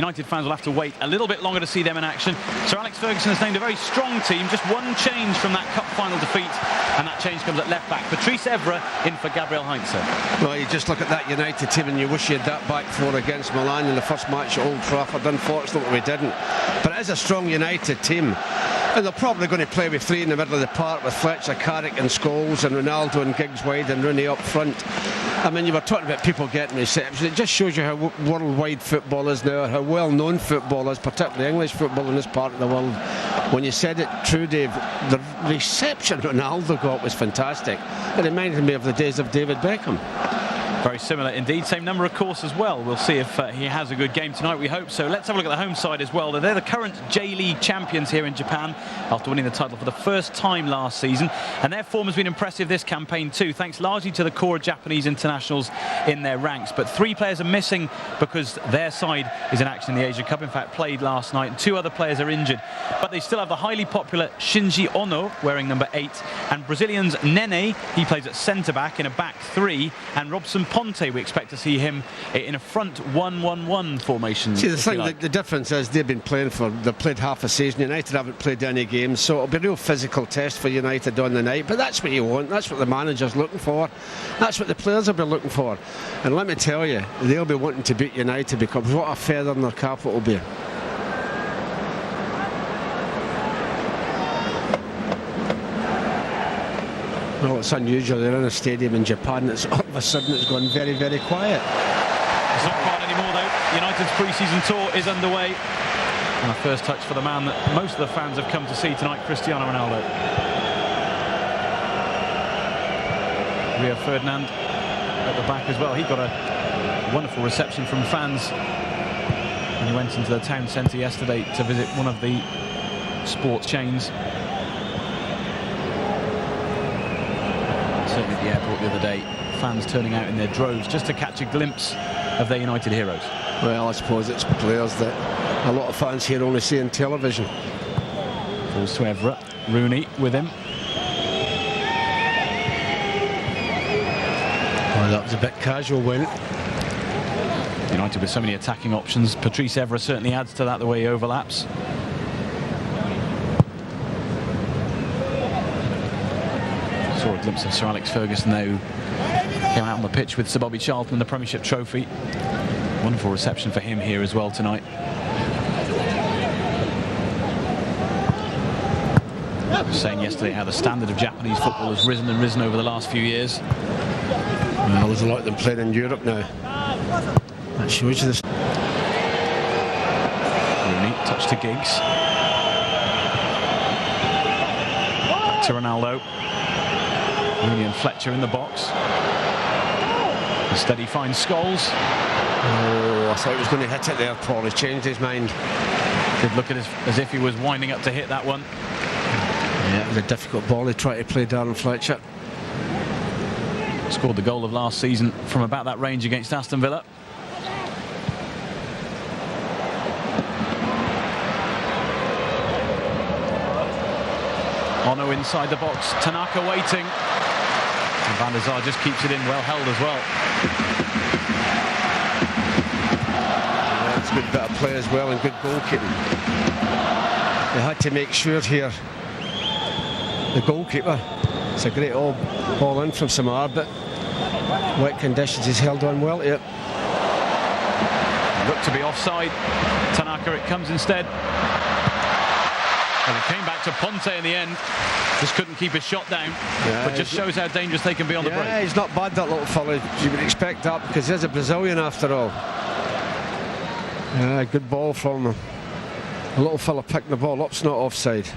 United fans will have to wait a little bit longer to see them in action. Sir Alex Ferguson has named a very strong team, just one change from that cup final defeat, and that change comes at left back. Patrice Evra in for Gabriel Heinze. Well, you just look at that United team and you wish you had that back four against Milan in the first match at Old Trafford. Unfortunately we didn't, but it is a strong United team. And they're probably going to play with three in the middle of the park with Fletcher, Carrick and Scholes, and Ronaldo and Giggs wide and Rooney up front. I mean, you were talking about people getting reception. It just shows you how worldwide football is now, how well known football is, particularly English football in this part of the world. When you said it true, Dave, the reception Ronaldo got was fantastic. It reminded me of the days of David Beckham. Very similar indeed, same number of course as well. We'll see if he has a good game tonight, we hope so. Let's have a look at the home side as well. They're the current J-League champions here in Japan after winning the title for the first time last season, and their form has been impressive this campaign too, thanks largely to the core Japanese internationals in their ranks. But three players are missing because their side is in action in the Asia Cup, in fact played last night, and two other players are injured. But they still have the highly popular Shinji Ono wearing number 8, and Brazilians Nene, he plays at centre-back in a back three, and Robson Ponte, we expect to see him in a front 1-1-1 formation. See, the difference is they've played half a season. United haven't played any games, so it'll be a real physical test for United on the night. But that's what you want, that's what the manager's looking for, that's what the players will be looking for. And let me tell you, they'll be wanting to beat United, because what a feather in their cap it will be. Well, it's unusual. They're in a stadium in Japan. It's all of a sudden it's gone very, very quiet. It's not quiet anymore though. United's pre-season tour is underway. And a first touch for the man that most of the fans have come to see tonight, Cristiano Ronaldo. Rio Ferdinand at the back as well. He got a wonderful reception from fans when he went into the town centre yesterday to visit one of the sports chains. Certainly at the airport the other day, fans turning out in their droves just to catch a glimpse of their United heroes. Well, I suppose it's players that a lot of fans here only see on television. Falls to Evra, Rooney with him. Oh, that was a bit casual, wasn't it? United with so many attacking options. Patrice Evra certainly adds to that the way he overlaps. Saw a glimpse of Sir Alex Ferguson though, came out on the pitch with Sir Bobby Charlton in the Premiership trophy. Wonderful reception for him here as well tonight. I was saying yesterday how the standard of Japanese football has risen and risen over the last few years. Well, there's a lot of them playing in Europe now. That shows you this. Rooney, touch to Giggs. Back to Ronaldo. Rooney and Fletcher in the box. Instead he finds Scholes. Oh, I thought he was going to hit it there, Paul. He changed his mind. Did look at it as if he was winding up to hit that one. Yeah, it was a difficult ball. He tried to play Darren Fletcher. Scored the goal of last season from about that range against Aston Villa. Ono inside the box, Tanaka waiting. And Van der Sar just keeps it in, well held as well. Yeah, it's a good bit of play as well and good goalkeeping. They had to make sure here, the goalkeeper, it's a great ball in from Samar, but wet conditions, he's held on well to it. Looked to be offside. Tanaka, it comes instead. Well, it came back to Ponte in the end. Just couldn't keep his shot down. Yeah, but just shows how dangerous they can be on the break. Yeah, he's not bad, that little fella. You would expect that because he's a Brazilian after all. Yeah, good ball from him. The little fella picked the ball up, it's not offside.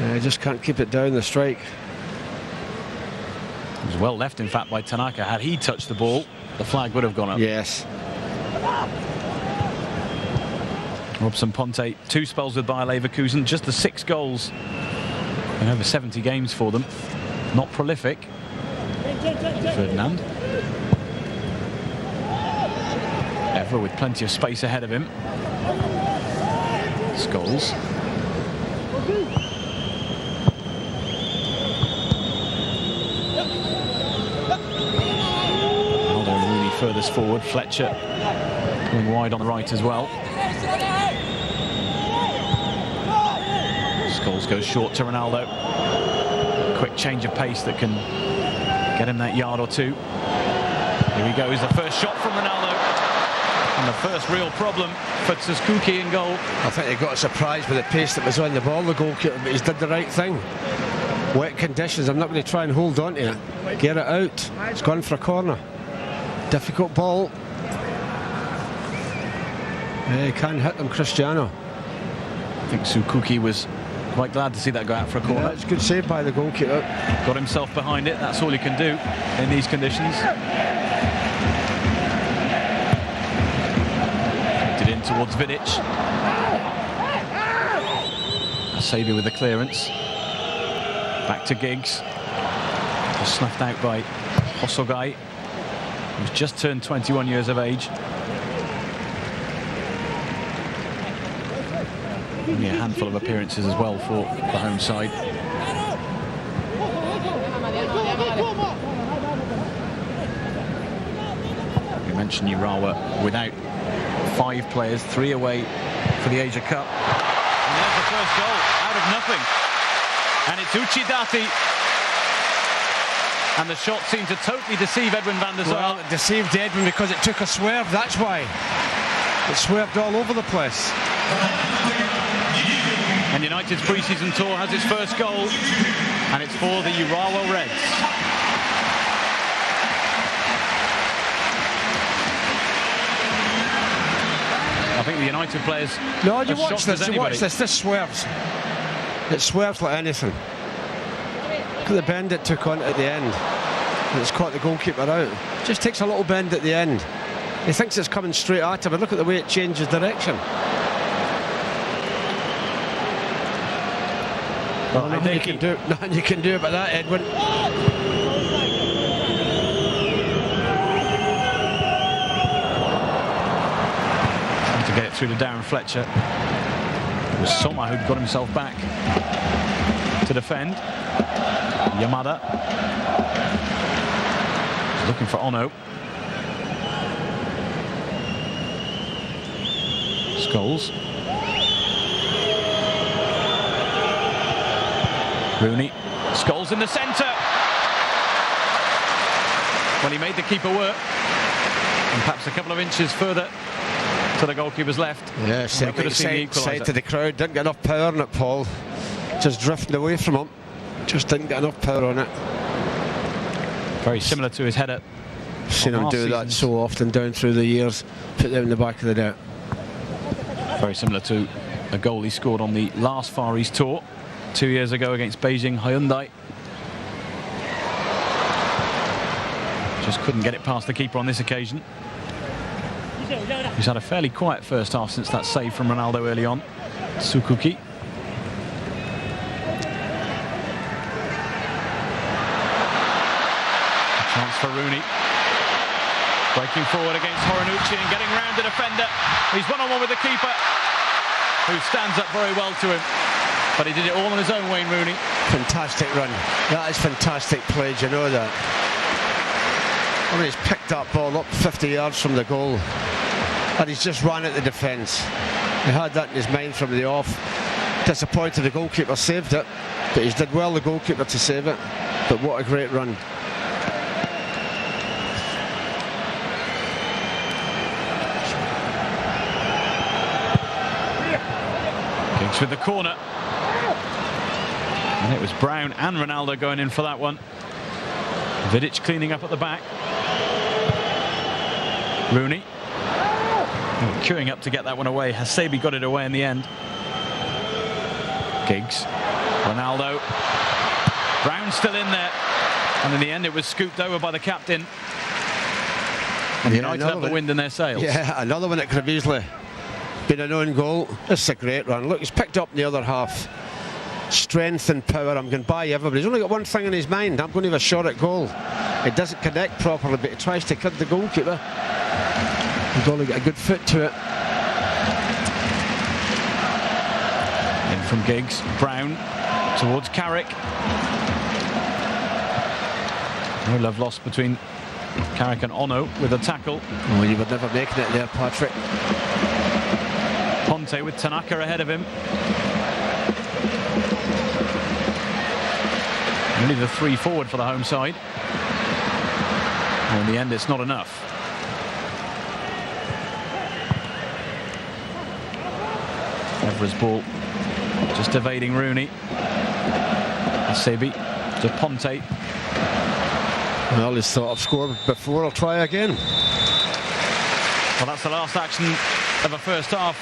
Yeah, he just can't keep it down the strike. It was well left, in fact, by Tanaka. Had he touched the ball, the flag would have gone up. Yes. Robson Ponte, 2 spells with Bayer Leverkusen, just the 6 goals in over 70 games for them. Not prolific. Ferdinand. Evra with plenty of space ahead of him. Scholes. Ronaldo and Rooney furthest forward. Fletcher Going wide on the right as well. Scholes goes short to Ronaldo. Quick change of pace that can get him that yard or two. Here he goes, the first shot from Ronaldo. And the first real problem for Tsukuki in goal. I think he got surprised with the pace that was on the ball, the goalkeeper, but he's did the right thing. Wet conditions, I'm not going to try and hold on to it. Get it out. It's gone for a corner. Difficult ball. He can't hit them, Cristiano. I think Tsukuki was quite glad to see that go out for a corner. Yeah, it's a good save by the goalkeeper. Got himself behind it, that's all he can do in these conditions. Kicked it in towards Vidic. Asabi with the clearance. Back to Giggs. Just snuffed out by Hosogai, who's just turned 21 years of age. Only a handful of appearances as well for the home side. We mentioned Urawa without 5 players, 3 away for the Asia Cup. And there's the first goal out of nothing. And it's Uchidati. And the shot seemed to totally deceive Edwin van der Sar. Well, it deceived Edwin because it took a swerve, that's why. It swerved all over the place. And United's pre-season tour has its first goal, and it's for the Urawa Reds. I think the United players. No, you watch this. You watch this. This swerves. It swerves like anything. Look at the bend it took on at the end, and it's caught the goalkeeper out. Just takes a little bend at the end. He thinks it's coming straight at him, but look at the way it changes direction. Well, nothing you can do about that, Edwin. Trying to get it through to Darren Fletcher. It was Soma who got himself back to defend. Yamada looking for Ono. Scholes. Rooney. Scholes in the centre. Well, he made the keeper work. And perhaps a couple of inches further to the goalkeeper's left. Yeah, side to the crowd. Didn't get enough power on it, Paul. Just drifting away from him. Just didn't get enough power on it. Very similar to his header. Seen him do that so often down through the years. Put them in the back of the net. Very similar to a goal he scored on the last Far East tour 2 years ago against Beijing Hyundai. Just couldn't get it past the keeper on this occasion. He's had a fairly quiet first half since that save from Ronaldo early on. Tsukuki. A chance for Rooney. Breaking forward against Horinucci and getting round the defender. He's one-on-one with the keeper, who stands up very well to him. But he did it all on his own, Wayne Rooney. Fantastic run. That is fantastic play, do you know that? I mean, he's picked that ball up 50 yards from the goal. And he's just ran at the defence. He had that in his mind from the off. Disappointed the goalkeeper saved it. But he's did well, the goalkeeper, to save it. But what a great run. Giggs with the corner. And it was Brown and Ronaldo going in for that one. Vidic cleaning up at the back. Rooney. Queuing up to get that one away. Hasebi got it away in the end. Giggs. Ronaldo. Brown still in there. And in the end it was scooped over by the captain. And United have the wind in their sails. Yeah, another one that could have easily been an own goal. This is a great run. Look, he's picked up in the other half. Strength and power. I'm going to buy everybody. He's only got one thing in his mind. I'm going to have a shot at goal. It doesn't connect properly, but he tries to cut the goalkeeper. He's only got a good foot to it. In from Giggs. Brown towards Carrick. No love lost between Carrick and Ono with a tackle. Oh, you were never making it there, Patrick. Ponte with Tanaka ahead of him. Only the 3 forward for the home side. And in the end, it's not enough. Evra's ball just evading Rooney. Asebi to Ponte. Well, he's thought I've scored before, I'll try again. Well, that's the last action of the first half.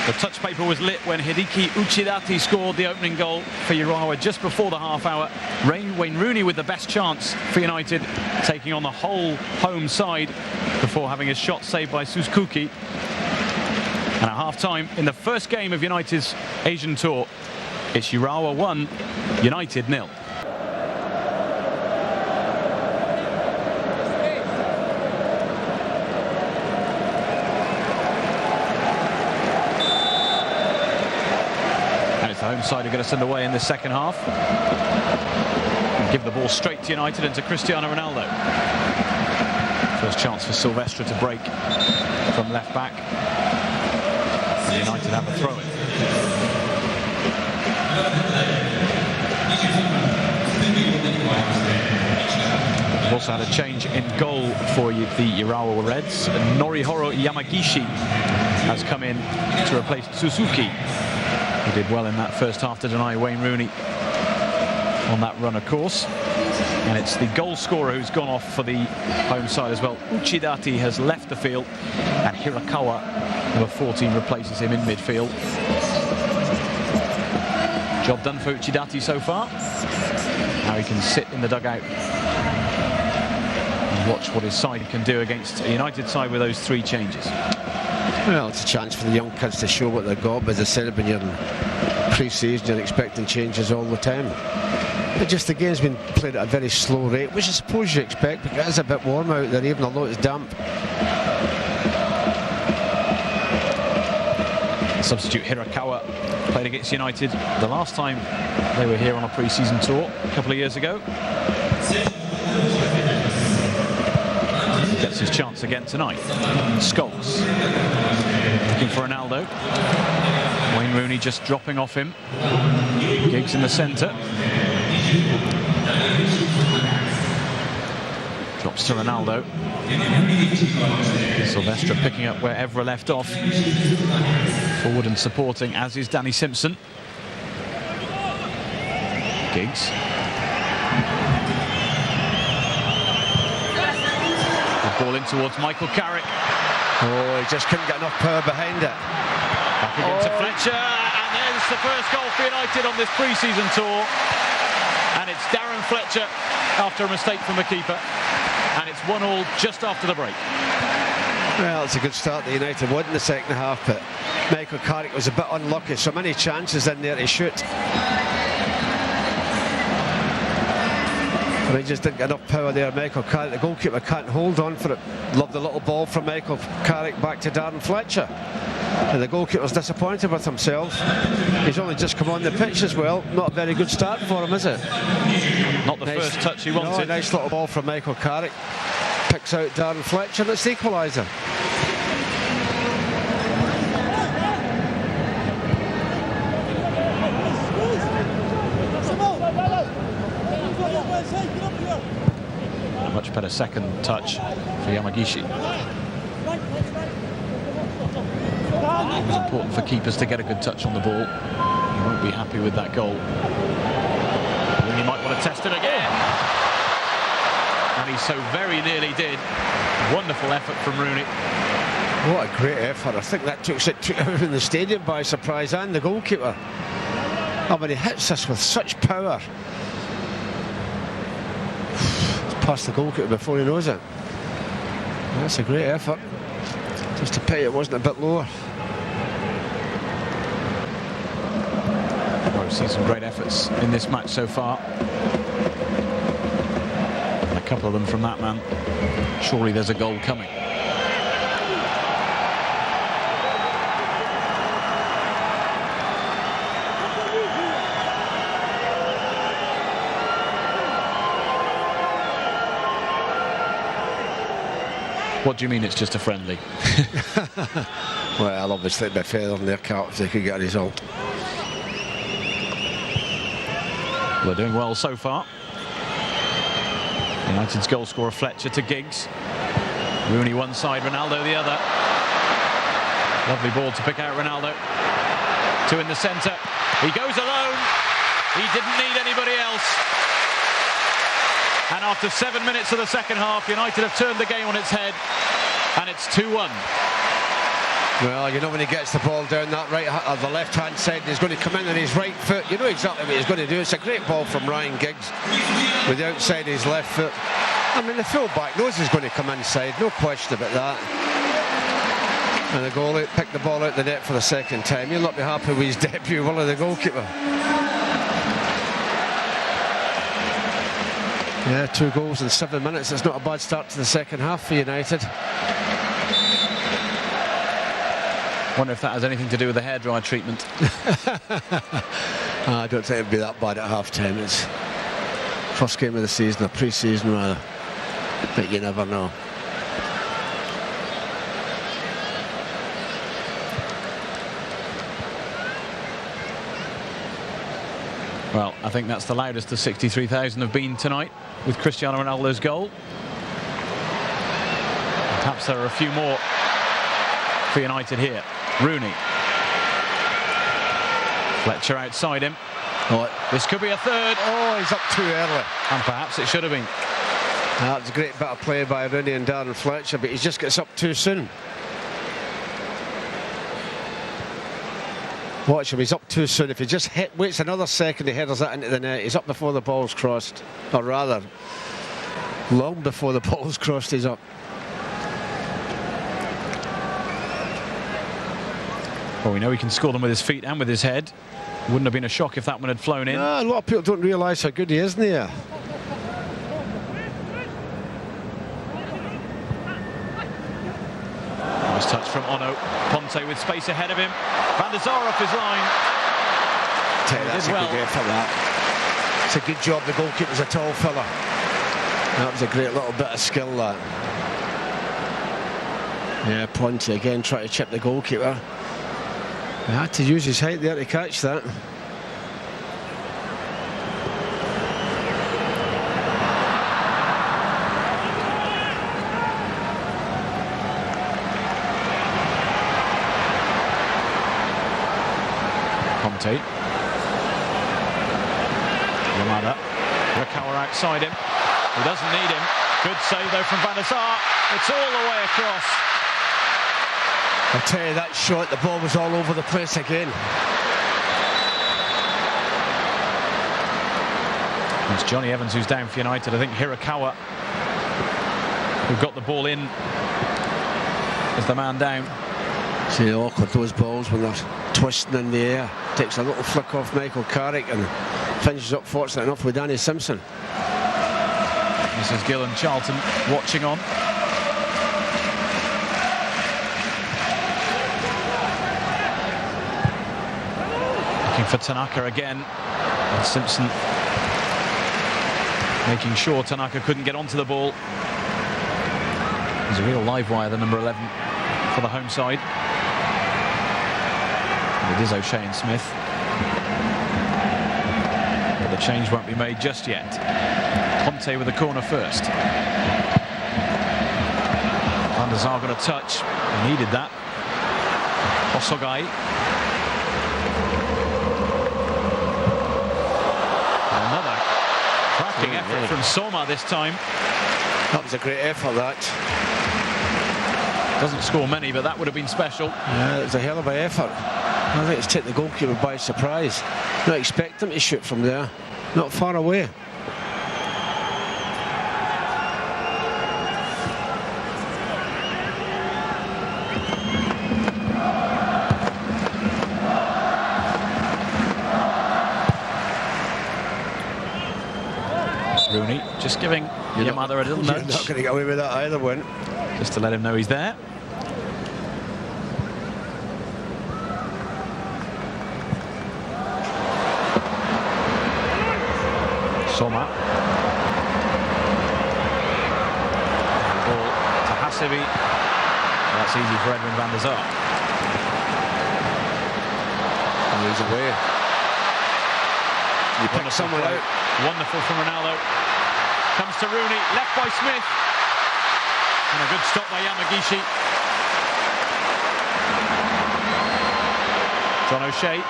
The touch paper was lit when Hideki Uchidati scored the opening goal for Urawa just before the half hour. Wayne Rooney with the best chance for United, taking on the whole home side before having his shot saved by Suzuki. And at half-time, in the first game of United's Asian tour, it's Urawa 1, United 0. And it's the home side who get us underway in the second half. And give the ball straight to United and to Cristiano Ronaldo. First chance for Silvestre to break from left back. United have a throw-in. We've also had a change in goal for the Urawa Reds. Norihiro Yamagishi has come in to replace Suzuki, who did well in that first half to deny Wayne Rooney on that run, of course. And it's the goal scorer who's gone off for the home side as well. Uchidati has left the field, and Hirakawa, number 14, replaces him in midfield. Job done for Uchidati so far. Now he can sit in the dugout and watch what his side can do against a United side with those 3 changes. Well, it's a chance for the young kids to show what they've got. But as I said, when you're in pre-season, you're expecting changes all the time. But just the game's been played at a very slow rate, which I suppose you expect, because it is a bit warm out there, even although it's damp. Substitute Hirakawa played against United the last time they were here on a pre-season tour a couple of years ago. He gets his chance again tonight. Scholes looking for Ronaldo. Wayne Rooney just dropping off him. Giggs in the centre. Drops to Ronaldo. Silvestre picking up where Evra left off. Forward and supporting, as is Danny Simpson. Giggs. The ball in towards Michael Carrick. Oh, he just couldn't get enough power behind it. Back again to Fletcher, and there's the first goal for United on this pre-season tour. And it's Darren Fletcher after a mistake from the keeper. And it's 1-1 just after the break. Well, it's a good start that United won in the second half, but Michael Carrick was a bit unlucky. So many chances in there to shoot. But he just didn't get enough power there, Michael Carrick. The goalkeeper can't hold on for it. Loved the little ball from Michael Carrick back to Darren Fletcher. And the goalkeeper's disappointed with himself. He's only just come on the pitch as well. Not a very good start for him, is it? Not the first touch he wanted. No, nice little ball from Michael Carrick. Picks out Darren Fletcher, and it's the equaliser. A much better second touch for Yamagishi. It was important for keepers to get a good touch on the ball. He won't be happy with that goal. He might want to test it again. And he so very nearly did. Wonderful effort from Rooney. What a great effort. I think that took out in the stadium by surprise, and the goalkeeper. Oh, but he hits this with such power. It's past the goalkeeper before he knows it. That's a great effort. Just to pay it wasn't a bit lower. Well, we've seen some great efforts in this match so far. And a couple of them from that man. Surely there's a goal coming. What do you mean it's just a friendly? Well, obviously it'd be feather in their cap if they could get a result. They're doing well so far. United's goal scorer Fletcher to Giggs. Rooney one side, Ronaldo the other. Lovely ball to pick out Ronaldo. Two in the centre. He goes alone. He didn't need anybody else. And after 7 minutes of the second half, United have turned the game on its head. And it's 2-1. Well, you know, when he gets the ball down that right or the left-hand side, he's going to come in on his right foot. You know exactly what he's going to do. It's a great ball from Ryan Giggs with the outside of his left foot. I mean, the full-back knows he's going to come inside, no question about that. And the goalie picked the ball out the net for the second time. He'll not be happy with his debut, will he, the goalkeeper? Yeah, 2 goals in 7 minutes. It's not a bad start to the second half for United. Wonder if that has anything to do with the hairdryer treatment. I don't think it'd be that bad at half-time. It's first game of the season, or pre-season rather. But you never know. Well, I think that's the loudest the 63,000 have been tonight with Cristiano Ronaldo's goal. Perhaps there are a few more for United here. Rooney. Fletcher outside him. Oh, this could be a third. Oh, he's up too early. And perhaps it should have been. That was a great bit of play by Rooney and Darren Fletcher, but he just gets up too soon. Watch him, he's up too soon. If he just waits another second, he headers that into the net. He's up before the ball's crossed. Or rather, long before the ball's crossed, he's up. Well, we know he can score them with his feet and with his head. Wouldn't have been a shock if that one had flown in. No, a lot of people don't realise how good he is in the air. Nice touch from Ono. Ponte with space ahead of him. Van der Sar off his line. That's a good effort, that. It's a good job the goalkeeper's a tall fella. That was a great little bit of skill, that. Yeah, Ponte again trying to chip the goalkeeper. He had to use his height there to catch that. Ponte. Urawa. Urawa outside him. He doesn't need him. Good save though from Van der Sar. It's all the way across. I'll tell you, that shot, the ball was all over the place again. It's Johnny Evans who's down for United. I think Hirakawa, who got the ball in, is the man down. See how awkward those balls when they're twisting in the air. Takes a little flick off Michael Carrick and finishes up, fortunate enough, with Danny Simpson. This is Gill and Charlton watching on. Looking for Tanaka again. And Simpson making sure Tanaka couldn't get onto the ball. He's a real live wire, the number 11 for the home side. And it is O'Shea and Smith. But the change won't be made just yet. Ponte with the corner first. Van der Sar got a touch. He needed that. Osogai. Another cracking effort from Soma this time. That was a great effort, that. Doesn't score many, but that would have been special. Yeah, it was a hell of an effort. I think it's taken the goalkeeper by surprise. Not expect him to shoot from there. Not far away. Rooney just giving Yamada a little nudge. You're not going to get away with that either, Win. Just to let him know he's there. Soma. Ball to Sibi. That's easy for Edwin van der Sar. And he's away. You pick someone out. Wonderful from Ronaldo. Comes to Rooney, left by Smith. And a good stop by Yamagishi. John O'Shea.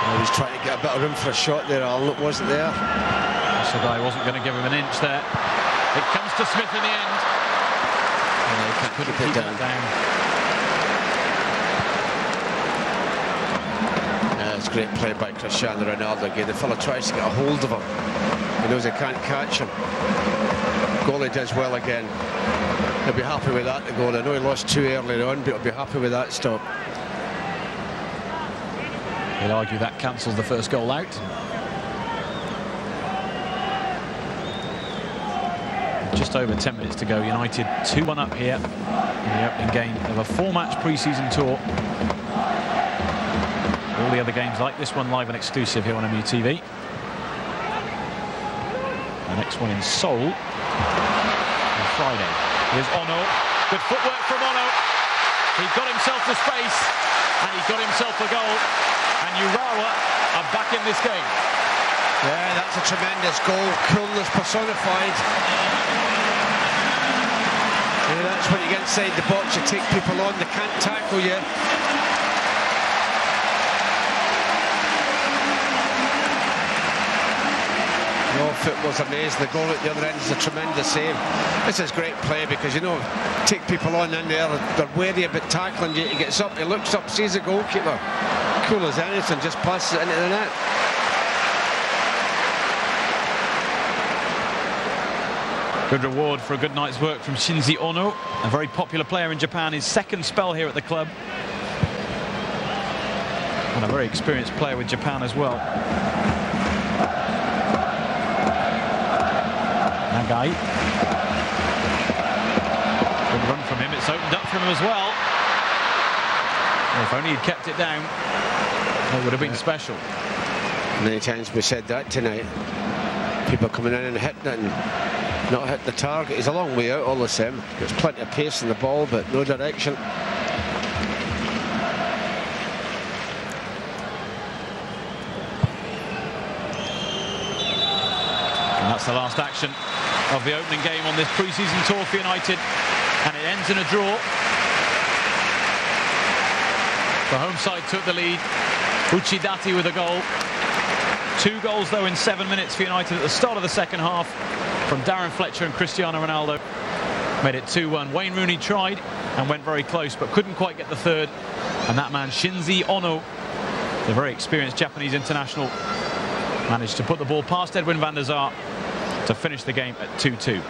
Oh, he's trying to get a bit of room for a shot there, Alan. It wasn't there. So I wasn't going to give him an inch there. It comes to Smith in the end. Yeah, he can't Couldn't keep it down. Yeah, it's great play by Cristiano Ronaldo again. The fella tries to get a hold of him. He knows he can't catch him. Goalie does well again. He'll be happy with that, the goal. I know he lost 2 earlier on, but he'll be happy with that stop. He'll argue that cancels the first goal out. Just over 10 minutes to go. United 2-1 up here in the opening game of a 4-match pre-season tour. All the other games like this one live and exclusive here on MUTV. The next one in Seoul on Friday. Here's Ono. Good footwork from Ono. He got himself to space and he got himself a goal. And Urawa are back in this game. Yeah, that's a tremendous goal. Coolness personified. Yeah, that's when you get inside the box, you take people on, they can't tackle you. The off-foot was amazing. The goal at the other end is a tremendous save. This is great play because, you know, take people on in there, they're wary about tackling you. He gets up, he looks up, sees the goalkeeper. Cool as anything, just passes it into the net. Good reward for a good night's work from Shinji Ono, a very popular player in Japan, his second spell here at the club. And a very experienced player with Japan as well. Nagai. Good run from him, it's opened up for him as well. If only he'd kept it down, it would have been special. Many times we said that tonight. People coming in and hitting it and not hitting the target. He's a long way out all the same. There's plenty of pace in the ball, but no direction. And that's the last action of the opening game on this pre-season tour for United. And it ends in a draw. The home side took the lead. Uchidati with a goal. 2 goals, though, in 7 minutes for United at the start of the second half from Darren Fletcher and Cristiano Ronaldo. Made it 2-1. Wayne Rooney tried and went very close, but couldn't quite get the third. And that man, Shinji Ono, the very experienced Japanese international, managed to put the ball past Edwin van der Sar to finish the game at 2-2.